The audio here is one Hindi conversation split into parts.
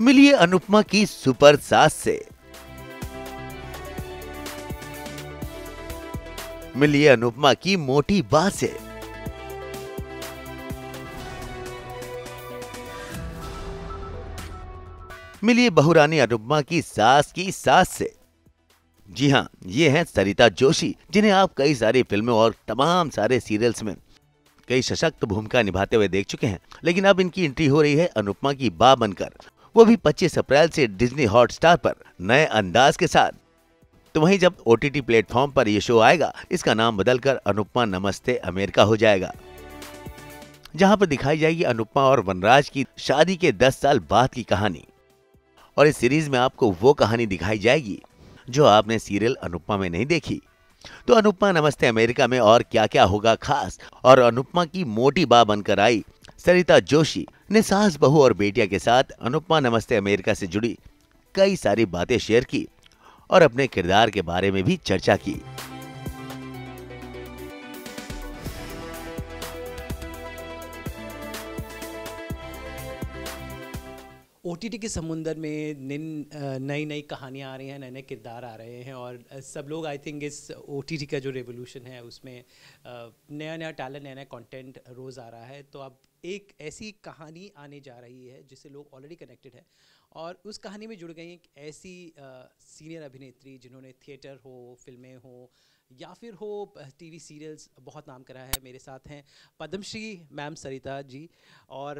मिलिए अनुपमा की सुपर सास से। मिलिए अनुपमा की मोटी बा से। मिलिए बहुरानी अनुपमा की सास से। जी हाँ, ये हैं सरिता जोशी, जिन्हें आप कई सारी फिल्मों और तमाम सारे सीरियल्स में कई सशक्त भूमिका निभाते हुए देख चुके हैं। लेकिन अब इनकी एंट्री हो रही है अनुपमा की बा बनकर, वो भी 25 अप्रैल से डिज्नी हॉटस्टार पर नए अंदाज के साथ। तो वहीं जब OTT प्लेटफॉर्म पर यह शो आएगा, इसका नाम बदलकर अनुपमा नमस्ते अमेरिका हो जाएगा, जहां पर दिखाई जाएगी अनुपमा और वनराज की शादी के 10 साल बाद की कहानी। और इस सीरीज में आपको वो कहानी दिखाई जाएगी जो आपने सीरियल अनुपमा में नहीं देखी। तो अनुपमा नमस्ते अमेरिका में और क्या क्या होगा खास, और अनुपमा की मोटी बा बनकर आई सरिता जोशी ने सास बहू और बेटिया के साथ अनुपमा नमस्ते अमेरिका से जुड़ी कई सारी बातें शेयर की और अपने किरदार के बारे में भी चर्चा की। OTT के समुंदर में नई नई कहानियाँ आ रही हैं, नए नए किरदार आ रहे हैं, और सब लोग आई थिंक इस OTT का जो रेवोल्यूशन है उसमें नया नया टैलेंट, नया नया कंटेंट रोज़ आ रहा है। तो अब एक ऐसी कहानी आने जा रही है जिससे लोग ऑलरेडी कनेक्टेड है, और उस कहानी में जुड़ गई एक ऐसी सीनियर अभिनेत्री जिन्होंने थिएटर हो, फिल्में हो या फिर हो TV सीरियल्स बहुत नाम करा है। मेरे साथ हैं पद्मश्री मैम सरिता जी, और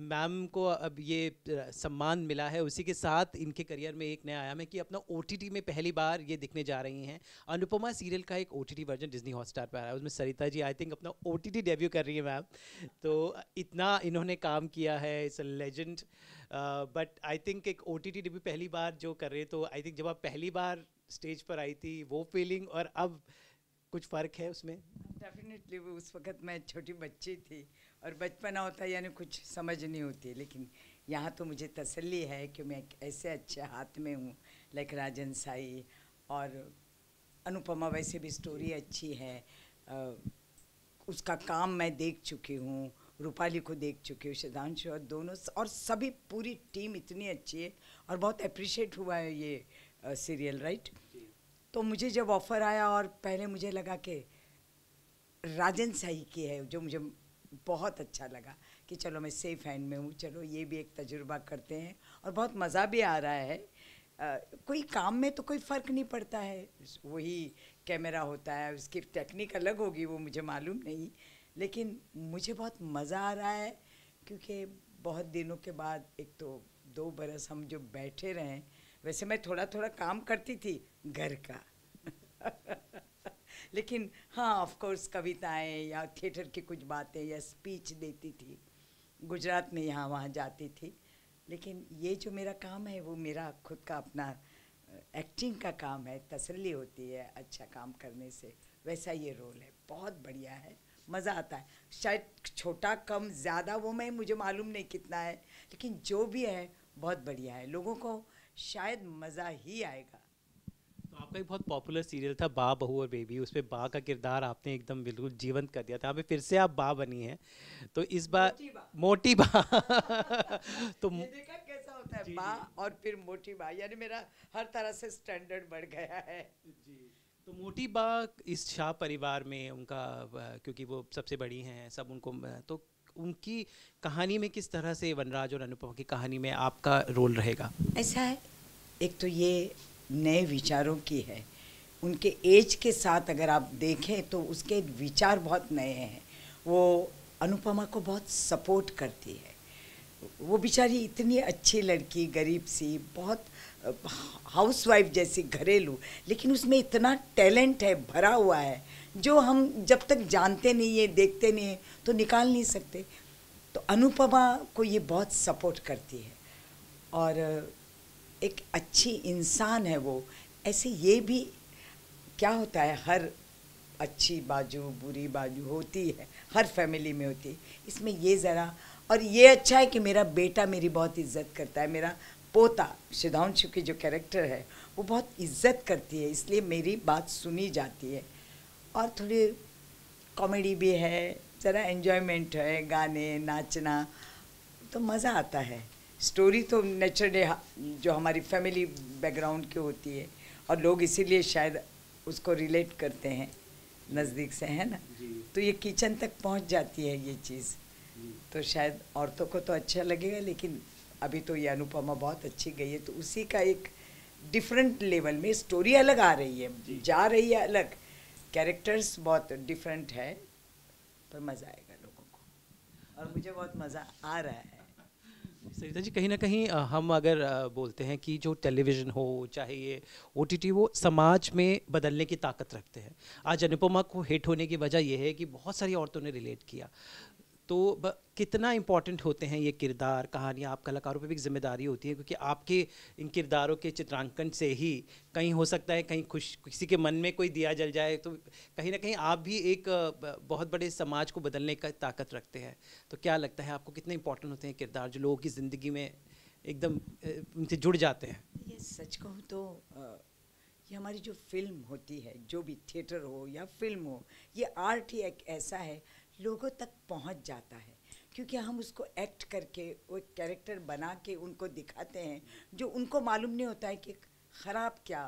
मैम को अब ये सम्मान मिला है, उसी के साथ इनके करियर में एक नया आयाम है कि अपना OTT में पहली बार ये दिखने जा रही हैं। अनुपमा सीरियल का एक OTT वर्जन डिज्नी हॉटस्टार पर आ रहा है, उसमें सरिता जी आई थिंक अपना OTT डेब्यू कर रही है मैम। तो इतना इन्होंने काम किया है, it's a legend. But I think एक OTT डेब्यू पहली बार जो कर रहे, तो आई थिंक जब आप पहली बार स्टेज पर आई थी वो फीलिंग और अब कुछ फ़र्क है उसमें? डेफिनेटली वो उस वक्त मैं छोटी बच्ची थी और बचपना होता है यानी कुछ समझ नहीं होती, लेकिन यहाँ तो मुझे तसल्ली है कि मैं एक ऐसे अच्छे हाथ में हूँ लाइक राजन साई, और अनुपमा वैसे भी स्टोरी अच्छी है, उसका काम मैं देख चुकी हूँ, रूपाली को देख चुकी हूँ, सिद्धांशु, और दोनों और सभी पूरी टीम इतनी अच्छी है और बहुत अप्रिशिएट हुआ है ये सीरियल, राइट। तो मुझे जब ऑफ़र आया और पहले मुझे लगा कि राजन साई की है, जो मुझे बहुत अच्छा लगा कि चलो मैं सेफ हैंड में हूँ, चलो ये भी एक तजुर्बा करते हैं और बहुत मज़ा भी आ रहा है। कोई काम में तो कोई फ़र्क नहीं पड़ता है, वही कैमरा होता है, उसकी टेक्निक अलग होगी वो मुझे मालूम नहीं, लेकिन मुझे बहुत मज़ा आ रहा है क्योंकि बहुत दिनों के बाद एक तो 2 बरस हम जो बैठे रहें। वैसे मैं थोड़ा थोड़ा काम करती थी घर का लेकिन हाँ ऑफ कोर्स कविताएं या थिएटर की कुछ बातें या स्पीच देती थी, गुजरात में यहाँ वहाँ जाती थी। लेकिन ये जो मेरा काम है वो मेरा खुद का अपना एक्टिंग का काम है, तसल्ली होती है अच्छा काम करने से, वैसा ये रोल है, बहुत बढ़िया है, मज़ा आता है। शायद छोटा कम ज़्यादा वो मैं मुझे मालूम नहीं कितना है, लेकिन जो भी है बहुत बढ़िया है, लोगों को शायद मज़ा ही आएगा। तो आपका एक बहुत पॉपुलर सीरियल था बा बहू और बेबी, उसमें बा का किरदार आपने एकदम बिल्कुल जीवंत कर दिया था, अभी फिर से आप बा बनी हैं, तो इस बार मोटी बा तो ये देखा कैसा होता है, बा और फिर मोटी बा, यानी मेरा हर तरह से स्टैंडर्ड बढ़ गया है जी। तो मोटी बा इस शाह परिवार में उनका, क्योंकि वो सबसे बड़ी हैं सब उनको, तो उनकी कहानी में किस तरह से वनराज और अनुपमा की कहानी में आपका रोल रहेगा? ऐसा है, एक तो ये नए विचारों की है, उनके एज के साथ अगर आप देखें तो उसके विचार बहुत नए हैं। वो अनुपमा को बहुत सपोर्ट करती है, वो बेचारी इतनी अच्छी लड़की, गरीब सी, बहुत हाउसवाइफ जैसी, घरेलू, लेकिन उसमें इतना टैलेंट है, भरा हुआ है, जो हम जब तक जानते नहीं है, देखते नहीं है तो निकाल नहीं सकते। तो अनुपमा को ये बहुत सपोर्ट करती है और एक अच्छी इंसान है वो। ऐसे ये भी क्या होता है, हर अच्छी बाजू बुरी बाजू होती है, हर फैमिली में होती है, इसमें ये ज़रा, और ये अच्छा है कि मेरा बेटा मेरी बहुत इज्जत करता है, मेरा पोता सिद्धांशु की जो कैरेक्टर है वो बहुत इज्जत करती है, इसलिए मेरी बात सुनी जाती है। और थोड़ी कॉमेडी भी है, ज़रा एन्जॉयमेंट है, गाने नाचना, तो मज़ा आता है। स्टोरी तो नेचुरली जो हमारी फैमिली बैकग्राउंड की होती है और लोग इसीलिए शायद उसको रिलेट करते हैं नज़दीक से, है ना। तो ये किचन तक पहुंच जाती है ये चीज़, तो शायद औरतों को तो अच्छा लगेगा, लेकिन अभी तो ये अनुपमा बहुत अच्छी गई है, तो उसी का एक डिफरेंट लेवल में स्टोरी अलग आ रही है, जा रही है अलग, कैरेक्टर्स बहुत डिफरेंट है, पर मज़ा आएगा लोगों को और मुझे बहुत मज़ा आ रहा है। सरिता जी, कहीं ना कहीं हम अगर बोलते हैं कि जो टेलीविज़न हो चाहे ये ओटीटी, वो समाज में बदलने की ताकत रखते हैं। आज अनुपमा को हिट होने की वजह यह है कि बहुत सारी औरतों ने रिलेट किया, तो कितना इम्पॉर्टेंट होते हैं ये किरदार, कहानियाँ। आप कलाकारों पे भी एक जिम्मेदारी होती है, क्योंकि आपके इन किरदारों के चित्रांकन से ही कहीं हो सकता है कहीं किसी के मन में कोई दिया जल जाए, तो कहीं ना कहीं आप भी एक बहुत बड़े समाज को बदलने का ताकत रखते हैं। तो क्या लगता है आपको, कितने इम्पोर्टेंट होते हैं किरदार जो लोगों की ज़िंदगी में एकदम उनसे जुड़ जाते हैं? ये सच कहूँ तो ये हमारी जो फिल्म होती है, जो भी थिएटर हो या फिल्म हो, ये आर्ट ही एक ऐसा है लोगों तक पहुंच जाता है, क्योंकि हम उसको एक्ट करके वो एक कैरेक्टर बना के उनको दिखाते हैं, जो उनको मालूम नहीं होता है कि ख़राब क्या।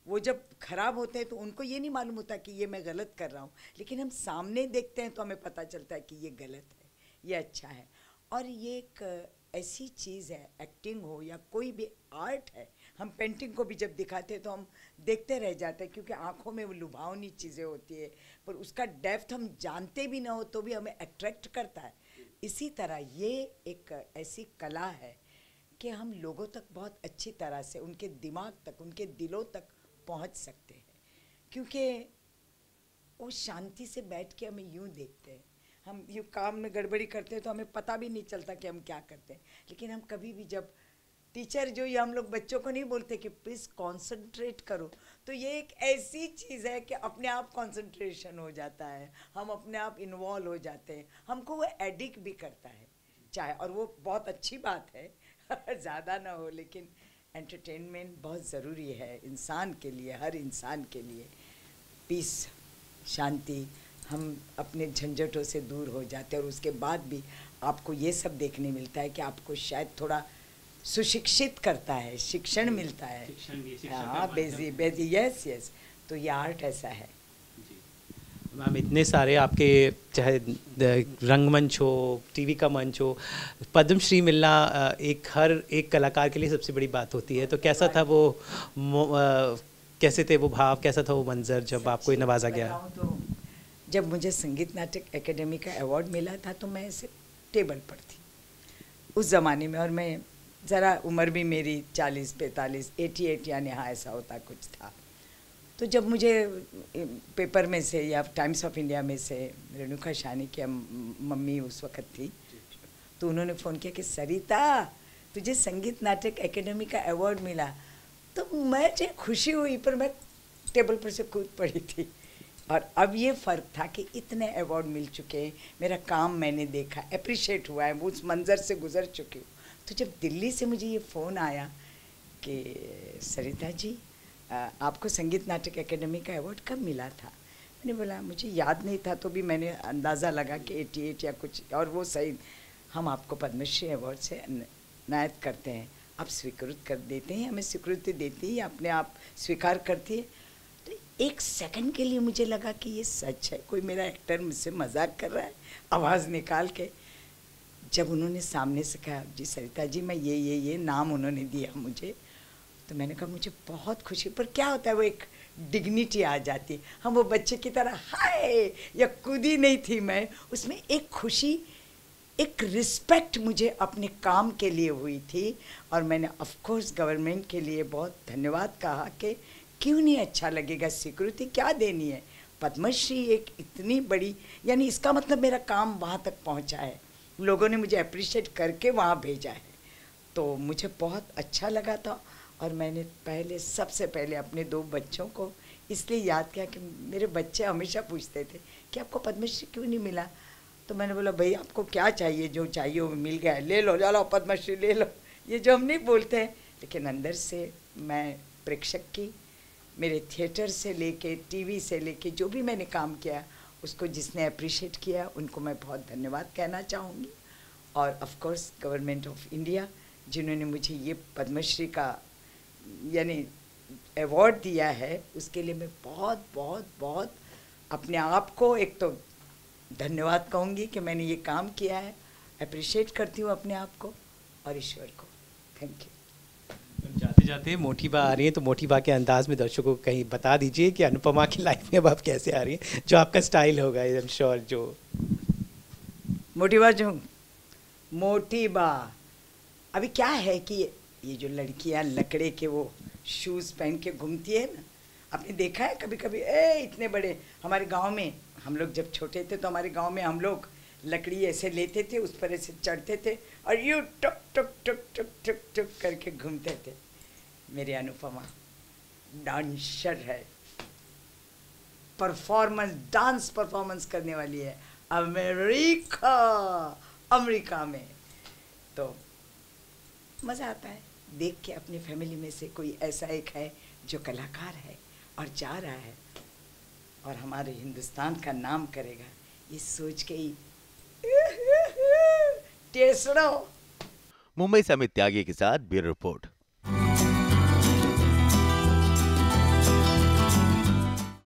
वो जब ख़राब होते हैं तो उनको ये नहीं मालूम होता कि ये मैं गलत कर रहा हूँ, लेकिन हम सामने देखते हैं तो हमें पता चलता है कि ये गलत है, ये अच्छा है। और ये एक ऐसी चीज़ है, एक्टिंग हो या कोई भी आर्ट है, हम पेंटिंग को भी जब दिखाते हैं तो हम देखते रह जाते हैं, क्योंकि आँखों में वो लुभावनी चीज़ें होती है, पर उसका डेप्थ हम जानते भी ना हो तो भी हमें अट्रैक्ट करता है। इसी तरह ये एक ऐसी कला है कि हम लोगों तक बहुत अच्छी तरह से, उनके दिमाग तक, उनके दिलों तक पहुंच सकते हैं, क्योंकि वो शांति से बैठ के हमें यूँ देखते हैं। हम यूँ काम में गड़बड़ी करते हैं तो हमें पता भी नहीं चलता कि हम क्या करते हैं, लेकिन हम कभी भी जब टीचर जो ये हम लोग बच्चों को नहीं बोलते कि प्लीज़ कॉन्सेंट्रेट करो, तो ये एक ऐसी चीज़ है कि अपने आप कॉन्सेंट्रेशन हो जाता है, हम अपने आप इन्वॉल्व हो जाते हैं, हमको वो एडिक्ट भी करता है चाहे, और वो बहुत अच्छी बात है ज़्यादा ना हो, लेकिन एंटरटेनमेंट बहुत ज़रूरी है इंसान के लिए, हर इंसान के लिए। पीस, शांति, हम अपने झंझटों से दूर हो जाते हैं, और उसके बाद भी आपको ये सब देखने मिलता है कि आपको शायद थोड़ा सुशिक्षित करता है, शिक्षण मिलता है। हाँ, बेजी यस यस, तो ये आर्ट ऐसा है। मैम, इतने सारे आपके, चाहे रंगमंच हो, टीवी का मंच हो, पद्मश्री मिलना हर एक कलाकार के लिए सबसे बड़ी बात होती है। तो कैसा था वो, कैसे थे वो भाव, कैसा था वो मंजर जब आपको नवाजा गया? तो जब मुझे संगीत नाटक एकेडमी का अवार्ड मिला था तो मैं ऐसे टेबल पर थी उस ज़माने में, और मैं ज़रा उम्र भी मेरी 40-45, 88 यानी हाँ ऐसा होता कुछ था। तो जब मुझे पेपर में से या टाइम्स ऑफ इंडिया में से रेणुका शानी की मम्मी उस वक़्त थी, तो उन्होंने फ़ोन किया कि सरिता तुझे संगीत नाटक एकेडमी का अवार्ड मिला। तो मुझे खुशी हुई, पर मैं टेबल पर से कूद पड़ी थी। और अब ये फ़र्क था कि इतने अवार्ड मिल चुके, मेरा काम मैंने देखा, अप्रिशिएट हुआ है, उस मंज़र से गुज़र चुकी हूँ। तो जब दिल्ली से मुझे ये फ़ोन आया कि सरिता जी आपको संगीत नाटक एकेडमी का अवार्ड कब मिला था, मैंने बोला मुझे याद नहीं था, तो भी मैंने अंदाज़ा लगा कि 88 या कुछ, और वो सही, हम आपको पद्मश्री अवार्ड से नायत करते हैं, आप स्वीकृत कर देते हैं, हमें स्वीकृति देती है, अपने आप स्वीकार करती है। तो एक सेकंड के लिए मुझे लगा कि ये सच है, कोई मेरा एक्टर मुझसे मजाक कर रहा है, आवाज़ निकाल के। जब उन्होंने सामने से कहा जी सरिता जी मैं ये नाम उन्होंने दिया मुझे, तो मैंने कहा मुझे बहुत खुशी, पर क्या होता है वो एक डिग्निटी आ जाती है, हम वो बच्चे की तरह हाय या कूदी नहीं थी मैं, उसमें एक खुशी, एक रिस्पेक्ट मुझे अपने काम के लिए हुई थी। और मैंने ऑफ कोर्स गवर्नमेंट के लिए बहुत धन्यवाद कहा कि क्यों नहीं अच्छा लगेगा, स्वीकृति क्या देनी है, पद्मश्री एक इतनी बड़ी, यानी इसका मतलब मेरा काम वहाँ तक पहुँचा है, लोगों ने मुझे अप्रिशिएट करके वहाँ भेजा है, तो मुझे बहुत अच्छा लगा था। और मैंने सबसे पहले अपने 2 बच्चों को इसलिए याद किया कि मेरे बच्चे हमेशा पूछते थे कि आपको पद्मश्री क्यों नहीं मिला, तो मैंने बोला भाई आपको क्या चाहिए, जो चाहिए वो मिल गया, ले लो, चलो पद्मश्री ले लो, ये जो हम नहीं बोलते हैं, लेकिन अंदर से मैं प्रेक्षक की, मेरे थिएटर से लेके टीवी से लेके जो भी मैंने काम किया उसको जिसने अप्रिशिएट किया उनको मैं बहुत धन्यवाद कहना चाहूँगी। और of course government of India जिन्होंने मुझे ये पद्मश्री का यानी अवार्ड दिया है, उसके लिए मैं बहुत बहुत बहुत अपने आप को एक तो धन्यवाद कहूँगी कि मैंने ये काम किया है, अप्रिशिएट करती हूँ अपने आप को और ईश्वर को। Thank you. जाते जाते मोटिबा आ रही है, तो मोटिबा के अंदाज में दर्शकों को कहीं बता दीजिए कि अनुपमा की लाइफ में अब आप कैसे आ रही हैं, जो आपका स्टाइल होगा, आई एम श्योर। जो मोटिबा अभी क्या है कि ये जो लड़कियां लकड़े के वो शूज़ पहन के घूमती है ना, आपने देखा है कभी कभी? इतने बड़े हमारे गांव में, हम लोग जब छोटे थे तो हमारे गांव में हम लोग लकड़ी ऐसे लेते थे, उस पर ऐसे चढ़ते थे और यूँ टुक टुक टुक टुक टुक टुक करके घूमते थे। मेरी अनुपमा डांसर है, परफॉर्मेंस, डांस परफॉर्मेंस करने वाली है अमेरिका में। तो मज़ा आता है देख के अपनी फैमिली में से कोई ऐसा एक है जो कलाकार है और जा रहा है और हमारे हिंदुस्तान का नाम करेगा, ये सोच के ही टेसड़ो। मुंबई से अमित त्यागी के साथ ब्यूरो रिपोर्ट।